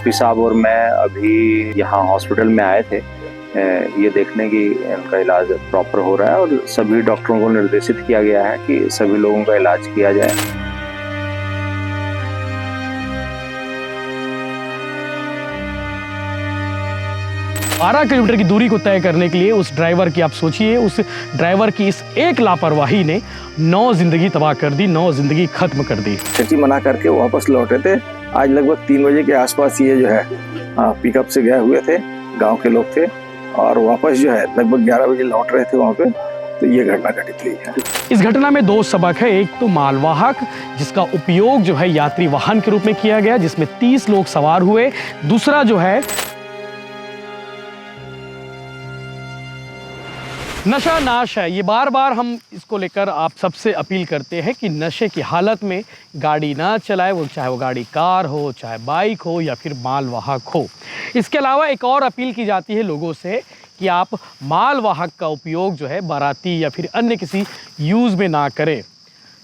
SP साहब और मैं अभी यहाँ हॉस्पिटल में आए थे ये देखने की इनका इलाज प्रॉपर हो रहा है और सभी डॉक्टरों को निर्देशित किया गया है कि सभी लोगों का इलाज किया जाए। 12 किलोमीटर की दूरी को तय करने के लिए उस ड्राइवर की, आप सोचिए, उस ड्राइवर की इस एक लापरवाही ने 9 जिंदगी तबाह कर दी, 9 जिंदगी खत्म कर दी। चची मना करके वापस लौटे थे। आज लगभग 3 बजे के आसपास ये जो है पिकअप से गए हुए थे, गांव के लोग थे और वापस जो है लगभग 11 बजे लौट रहे थे वहाँ पे, तो ये घटना घटित हुई है। इस घटना में 2 सबक है। एक तो मालवाहक जिसका उपयोग जो है यात्री वाहन के रूप में किया गया, जिसमें 30 लोग सवार हुए। दूसरा जो है नशा नाश है। ये बार बार हम इसको लेकर आप सबसे अपील करते हैं कि नशे की हालत में गाड़ी ना चलाए, वो चाहे वो गाड़ी कार हो, चाहे बाइक हो या फिर मालवाहक हो। इसके अलावा एक और अपील की जाती है लोगों से कि आप मालवाहक का उपयोग जो है बाराती या फिर अन्य किसी यूज़ में ना करें।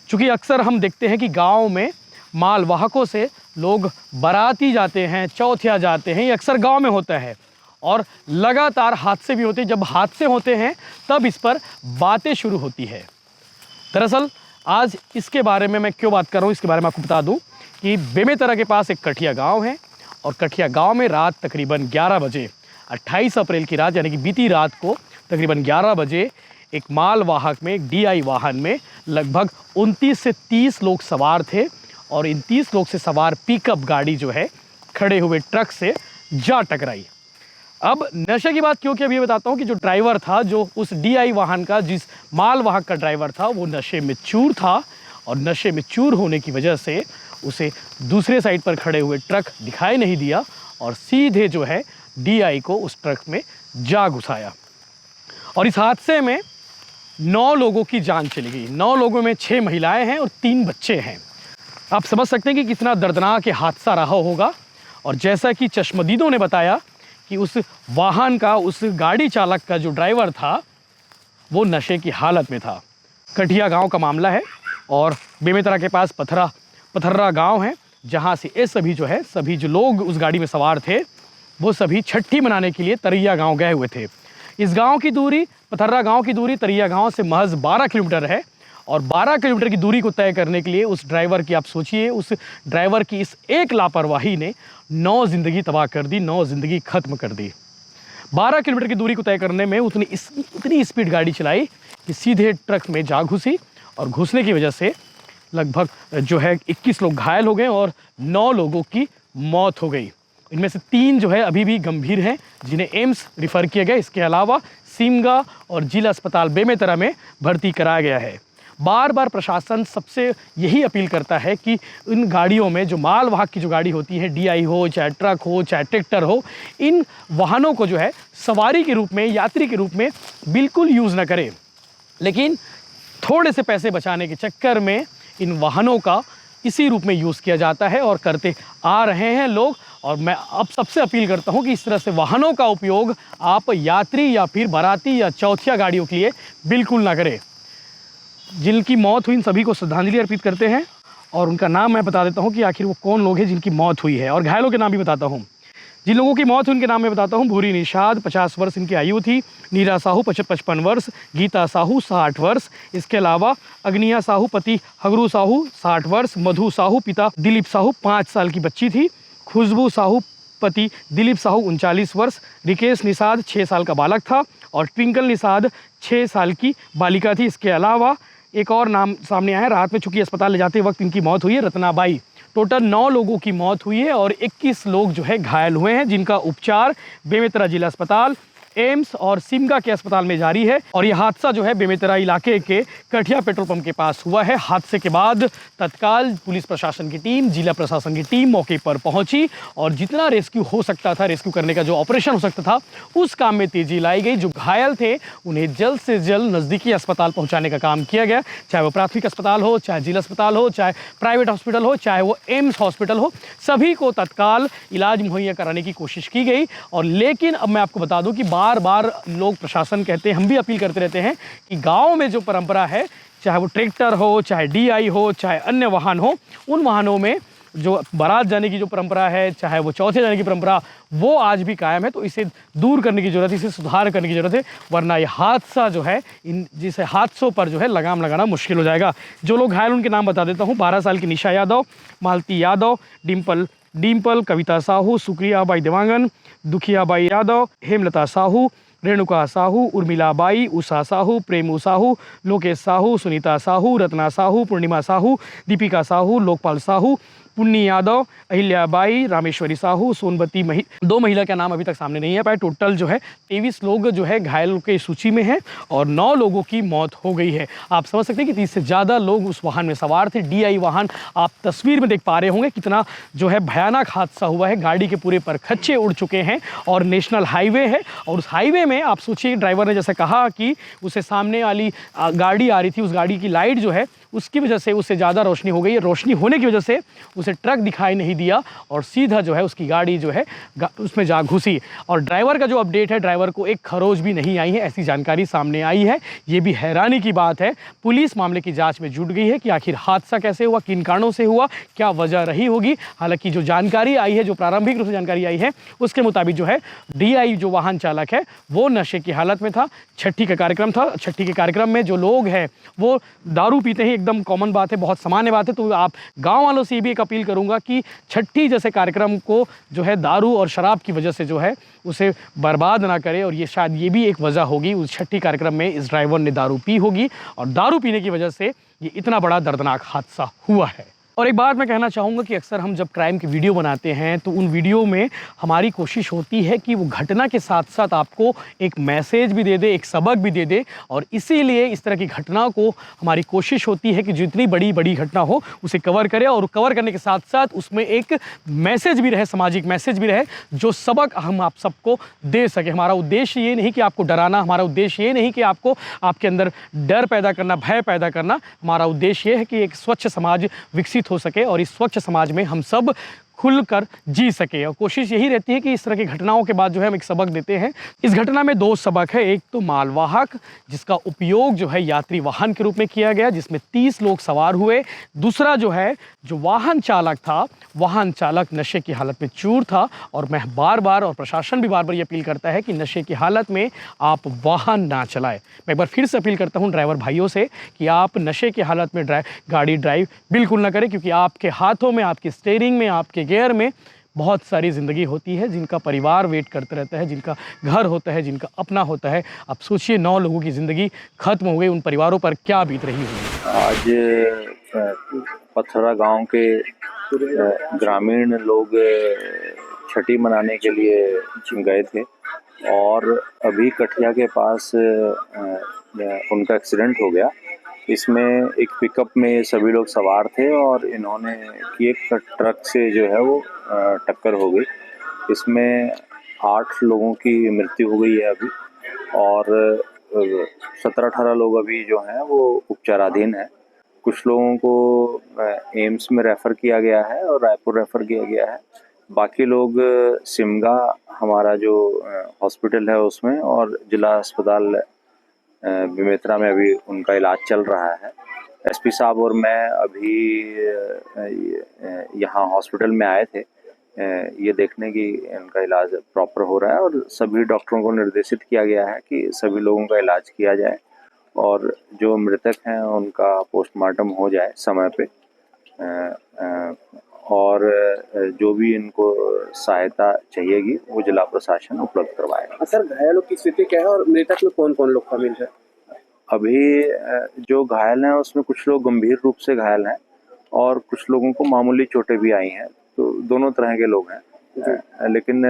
चूँकि अक्सर हम देखते हैं कि गाँव में मालवाहकों से लोग बाराती जाते हैं, चौथिया जाते हैं, ये अक्सर गाँव में होता है और लगातार हादसे भी होते हैं। जब हादसे होते हैं तब इस पर बातें शुरू होती है। दरअसल आज इसके बारे में मैं क्यों बात कर रहा हूँ, इसके बारे में आपको बता दूँ कि बेमेतरा के पास एक कठिया गांव है और कठिया गांव में रात तकरीबन 11 बजे 28 अप्रैल की रात, यानी कि बीती रात को तकरीबन 11 बजे एक मालवाहक में, एक DI वाहन में लगभग 29 से 30 लोग सवार थे और इन 30 लोग से सवार पिकअप गाड़ी जो है खड़े हुए ट्रक से जा टकराई। अब नशे की बात क्यों की अभी बताता हूँ कि जो ड्राइवर था, जो उस DI वाहन का, जिस मालवाहक का ड्राइवर था, वो नशे में चूर था और नशे में चूर होने की वजह से उसे दूसरे साइड पर खड़े हुए ट्रक दिखाई नहीं दिया और सीधे जो है DI को उस ट्रक में जा घुसाया। और इस हादसे में 9 लोगों की जान चली गई। 9 लोगों में 6 महिलाएं हैं और 3 बच्चे हैं। आप समझ सकते हैं कि कितना दर्दनाक हादसा रहा होगा। और जैसा कि चश्मदीदों ने बताया कि उस वाहन का, उस गाड़ी चालक का जो ड्राइवर था, वो नशे की हालत में था। कठिया गांव का मामला है और बेमेतरा के पास पथर्रा गांव है, जहां से ये सभी जो लोग उस गाड़ी में सवार थे, वो सभी छठी मनाने के लिए तरैया गांव गए हुए थे। इस गांव की दूरी, पथर्रा गांव की दूरी तरैया गांव से महज 12 किलोमीटर है और 12 किलोमीटर की दूरी को तय करने के लिए उस ड्राइवर की, आप सोचिए, उस ड्राइवर की इस एक लापरवाही ने 9 जिंदगी तबाह कर दी, 9 जिंदगी खत्म कर दी। 12 किलोमीटर की दूरी को तय करने में उतनी स्पीड गाड़ी चलाई कि सीधे ट्रक में जा घुसी और घुसने की वजह से लगभग जो है 21 लोग घायल हो गए और 9 लोगों की मौत हो गई। इनमें से 3 जो है अभी भी गंभीर हैं, जिन्हें एम्स रिफ़र किया गया। इसके अलावा सीमगा और जिला अस्पताल बेमेतरा में भर्ती कराया गया है। बार बार प्रशासन सबसे यही अपील करता है कि इन गाड़ियों में, जो मालवाहक की जो गाड़ी होती है, DI हो, चाहे ट्रक हो, चाहे ट्रैक्टर हो, इन वाहनों को जो है सवारी के रूप में, यात्री के रूप में बिल्कुल यूज़ ना करें। लेकिन थोड़े से पैसे बचाने के चक्कर में इन वाहनों का इसी रूप में यूज़ किया जाता है और करते आ रहे हैं लोग। और मैं अब सबसे अपील करता हूं कि इस तरह से वाहनों का उपयोग आप यात्री या फिर बाराती या चौथिया गाड़ियों के लिए बिल्कुल ना करें। जिनकी मौत हुई, इन सभी को श्रद्धांजलि अर्पित करते हैं और उनका नाम मैं बता देता हूं कि आखिर वो कौन लोग हैं जिनकी मौत हुई है, और घायलों के नाम भी बताता हूं। जिन लोगों की मौत हुई उनके नाम मैं बताता हूं। भूरी निषाद 50 वर्ष इनकी आयु थी, नीरा साहू 55 वर्ष, गीता साहू 60 वर्ष, इसके अलावा अग्निया साहू पति हगरू साहू 60 वर्ष, मधु साहू पिता दिलीप साहू 5 साल की बच्ची थी, खुशबू साहू पति दिलीप साहू 39 वर्ष, रिकेश निषाद 6 साल का बालक था और ट्विंकल निषाद 6 साल की बालिका थी। इसके अलावा एक और नाम सामने आया है, रात में चूंकि अस्पताल ले जाते वक्त इनकी मौत हुई है, रत्नाबाई। टोटल 9 लोगों की मौत हुई है और 21 लोग जो है घायल हुए हैं, जिनका उपचार बेमेतरा जिला अस्पताल, एम्स और सिमगा के अस्पताल में जारी है। और यह हादसा जो है बेमेतरा इलाके के कठिया पेट्रोल पंप के पास हुआ है। हादसे के बाद तत्काल पुलिस प्रशासन की टीम, जिला प्रशासन की टीम मौके पर पहुंची और जितना रेस्क्यू हो सकता था, रेस्क्यू करने का जो ऑपरेशन हो सकता था, उस काम में तेजी लाई गई। जो घायल थे उन्हें जल्द से जल्द नज़दीकी अस्पताल पहुँचाने का काम किया गया, चाहे वो प्राथमिक अस्पताल हो, चाहे जिला अस्पताल हो, चाहे प्राइवेट हॉस्पिटल हो, चाहे वो एम्स हॉस्पिटल हो, सभी को तत्काल इलाज मुहैया कराने की कोशिश की गई। और लेकिन अब मैं आपको बता दूं कि बार बार लोग, प्रशासन कहते हैं, हम भी अपील करते रहते हैं कि गांव में जो परंपरा है, चाहे वो ट्रैक्टर हो, चाहे DI हो, चाहे अन्य वाहन हो, उन वाहनों में जो बारात जाने की जो परंपरा है, चाहे वो चौथे जाने की परंपरा, वो आज भी कायम है। तो इसे दूर करने की ज़रूरत है, इसे सुधार करने की ज़रूरत है, वरना ये हादसा जो है, इन जैसे हादसों पर जो है लगाम लगाना मुश्किल हो जाएगा। जो लोग घायल उनके नाम बता देता हूँ। 12 साल की निशा यादव, मालती यादव, डिम्पल, कविता साहू, सुक्रियाबाई देवांगन, दुखियाबाई यादव, हेमलता साहू, रेणुका साहू, उर्मिला बाई, उषा साहू, प्रेमू साहू, लोकेश साहू, सुनीता साहू, रत्ना साहू, पूर्णिमा साहू, दीपिका साहू, लोकपाल साहू, पुन्नी यादव, अहिल्याबाई, रामेश्वरी साहू, सोनबती 2 महिला का नाम अभी तक सामने नहीं आ पाया। टोटल जो है 23 लोग जो है घायलों की सूची में हैं और 9 लोगों की मौत हो गई है। आप समझ सकते हैं कि 30 से ज़्यादा लोग उस वाहन में सवार थे। DI वाहन आप तस्वीर में देख पा रहे होंगे कितना जो है भयानक हादसा हुआ है। गाड़ी के पूरे परखच्चे उड़ चुके हैं और नेशनल हाईवे है और उस हाईवे में आप सोचिए, ड्राइवर ने जैसे कहा कि उसे सामने वाली गाड़ी आ रही थी, उस गाड़ी की लाइट जो है उसकी वजह से उससे ज़्यादा रोशनी हो गई। रोशनी होने की वजह से उसे ट्रक दिखाई नहीं दिया और सीधा जो है उसकी गाड़ी जो है उसमें जा घुसी। और ड्राइवर का जो अपडेट है, ड्राइवर को एक खरोच भी नहीं आई है, ऐसी जानकारी सामने आई है। ये भी हैरानी की बात है। पुलिस मामले की जांच में जुट गई है कि आखिर हादसा कैसे हुआ, किन कारणों से हुआ, क्या वजह रही होगी। हालांकि जो जानकारी आई है, जो प्रारंभिक रूप से जानकारी आई है, उसके मुताबिक जो है DI जो वाहन चालक है वो नशे की हालत में था। छठी का कार्यक्रम था। छठी के कार्यक्रम में जो लोग हैं वो दारू पीते हैं, एकदम कॉमन बात है, बहुत सामान्य बात है। तो आप गांव वालों से भी एक अपील करूंगा कि छठी जैसे कार्यक्रम को जो है दारू और शराब की वजह से जो है उसे बर्बाद ना करें। और ये शायद ये भी एक वजह होगी, उस छठी कार्यक्रम में इस ड्राइवर ने दारू पी होगी और दारू पीने की वजह से ये इतना बड़ा दर्दनाक हादसा हुआ है। और एक बात मैं कहना चाहूँगा कि अक्सर हम जब क्राइम की वीडियो बनाते हैं तो उन वीडियो में हमारी कोशिश होती है कि वो घटना के साथ साथ आपको एक मैसेज भी दे दे, एक सबक भी दे दे। और इसीलिए इस तरह की घटना को हमारी कोशिश होती है कि जितनी बड़ी बड़ी घटना हो उसे कवर करें और कवर करने के साथ साथ उसमें एक मैसेज भी रहे, सामाजिक मैसेज भी रहे, जो सबक हम आप सबको दे सके। हमारा उद्देश्य ये नहीं कि आपको डराना, हमारा उद्देश्य ये नहीं कि आपको आपके अंदर डर पैदा करना, भय पैदा करना। हमारा उद्देश्य ये है कि एक स्वच्छ समाज विकसित हो सके और इस स्वच्छ समाज में हम सब खुलकर जी सके। और कोशिश यही रहती है कि इस तरह की घटनाओं के बाद जो है हम एक सबक देते हैं। इस घटना में 2 सबक है। एक तो मालवाहक, जिसका उपयोग जो है यात्री वाहन के रूप में किया गया, जिसमें 30 लोग सवार हुए। दूसरा जो है, जो वाहन चालक था, वाहन चालक नशे की हालत में चूर था। और मैं बार बार और प्रशासन भी बार बार ये अपील करता है कि नशे की हालत में आप वाहन ना चलाएं। मैं एक बार फिर से अपील करता हूँ ड्राइवर भाइयों से कि आप नशे की हालत में गाड़ी ड्राइव बिल्कुल ना करें, क्योंकि आपके हाथों में, आपके स्टीयरिंग में, आपके गियर में बहुत सारी ज़िंदगी होती है, जिनका परिवार वेट करते रहता है, जिनका घर होता है, जिनका अपना होता है। आप सोचिए 9 लोगों की ज़िंदगी खत्म हो गई, उन परिवारों पर क्या बीत रही होगी। आज पथरा गांव के ग्रामीण लोग छठी मनाने के लिए गए थे और अभी कठिया के पास उनका एक्सीडेंट हो गया। इसमें एक पिकअप में सभी लोग सवार थे और इन्होंने की एक ट्रक से जो है वो टक्कर हो गई। इसमें 8 लोगों की मृत्यु हो गई है अभी और 17-18 लोग अभी जो हैं वो उपचाराधीन हैं। कुछ लोगों को एम्स में रेफ़र किया गया है और रायपुर रेफ़र किया गया है। बाकी लोग सिमगा हमारा जो हॉस्पिटल है उसमें और जिला अस्पताल बेमेतरा में अभी उनका इलाज चल रहा है। SP साहब और मैं अभी यहाँ हॉस्पिटल में आए थे ये देखने की इनका इलाज प्रॉपर हो रहा है और सभी डॉक्टरों को निर्देशित किया गया है कि सभी लोगों का इलाज किया जाए और जो मृतक हैं उनका पोस्टमार्टम हो जाए समय पे और जो भी इनको सहायता चाहिएगी वो जिला प्रशासन उपलब्ध करवाएगा। सर, घायलों की स्थिति क्या है और मृतक में कौन कौन लोग शामिल है? अभी जो घायल हैं उसमें कुछ लोग गंभीर रूप से घायल हैं और कुछ लोगों को मामूली चोटें भी आई हैं, तो दोनों तरह के लोग हैं। लेकिन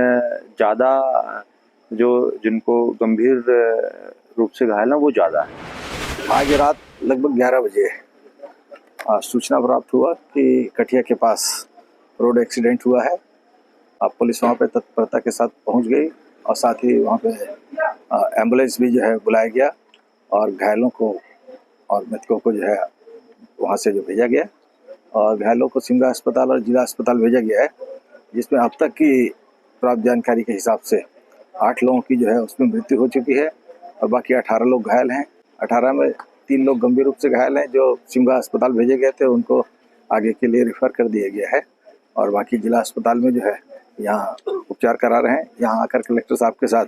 ज़्यादा जो जिनको गंभीर रूप से घायल हैं वो ज़्यादा है। आज रात लगभग 11 बजे सूचना प्राप्त हुआ कि कठिया के पास रोड एक्सीडेंट हुआ है। पुलिस वहाँ पे तत्परता के साथ पहुँच गई और साथ ही वहाँ पे एम्बुलेंस भी जो है बुलाया गया और घायलों को और मृतकों को जो है वहाँ से जो भेजा गया और घायलों को सिमगा अस्पताल और जिला अस्पताल भेजा गया है, जिसमें अब तक की प्राप्त जानकारी के हिसाब से 8 लोगों की जो है उसमें मृत्यु हो चुकी है और बाकी 18 लोग घायल हैं। 18 में 3 लोग गंभीर रूप से घायल हैं जो सिमगा अस्पताल भेजे गए थे, उनको आगे के लिए रेफर कर दिया गया है और बाकी जिला अस्पताल में जो है यहाँ उपचार करा रहे हैं। यहाँ आकर कलेक्टर साहब के साथ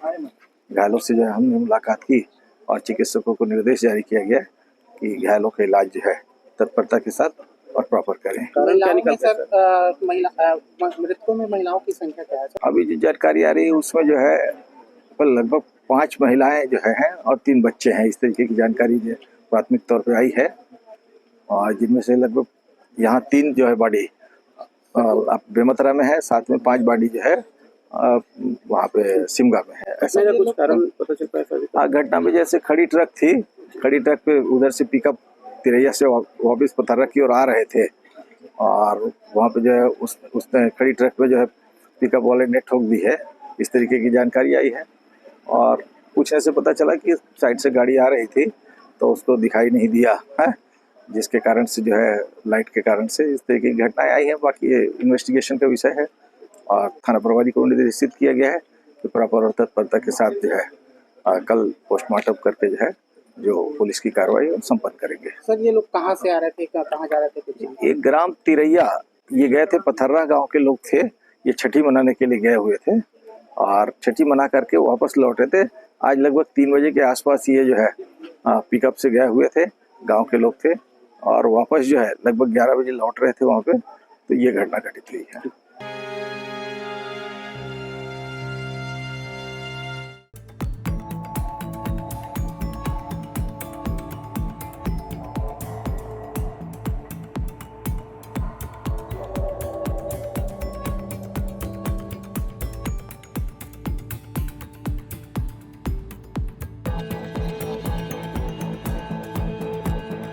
घायलों से जो है हमने मुलाकात की और चिकित्सकों को निर्देश जारी किया गया है कि घायलों का इलाज जो है तत्परता के साथ और प्रॉपर करें। कारण क्या महिलाओं में निकलता है सर सर? मृतकों में महिलाओं की संख्या क्या है सर? अभी जो जानकारी आ रही है उसमें जो है लगभग 5 महिलाएं जो है और 3 बच्चे हैं। इस तरीके की जानकारी जो प्राथमिक तौर पे आई है और जिनमें से लगभग यहाँ 3 जो है बॉडी बेमतरा में है, साथ में 5 बॉडी जो है वहाँ पे सिमगा में है। ऐसा मेरा कुछ कारण पता चल पाया सर? घटना में जैसे खड़ी ट्रक थी, खड़ी ट्रक पे उधर से पिकअप तिरैया से वापस पथरा की ओर आ रहे थे और वहाँ पे जो है उसने खड़ी ट्रक पे जो है पिकअप वाले ने ठोक दी है। इस तरीके की जानकारी आई है और पूछने से पता चला कि साइड से गाड़ी आ रही थी तो उसको दिखाई नहीं दिया है, जिसके कारण से जो है लाइट के कारण से इस तरीके की घटनाएं आई है। बाकी ये इन्वेस्टिगेशन का विषय है और थाना प्रभारी को निर्देशित किया गया है कि प्रॉपर और तत्परता के साथ जो है कल पोस्टमार्टम करके जो है जो पुलिस की कार्रवाई हम संपन्न करेंगे। सर ये लोग कहाँ से आ रहे थे, कहाँ जा रहे थे कुछ? एक ग्राम तिरैया ये गए थे, पथर्रा गांव के लोग थे। ये छठी मनाने के लिए गए हुए थे और छठी मना करके वापस लौटे थे। आज लगभग 3 बजे के आसपास ये जो है पिकअप से गए हुए थे, गांव के लोग थे और वापस जो है लगभग 11 बजे लौट रहे थे वहाँ पे, तो ये घटना घटित हुई है।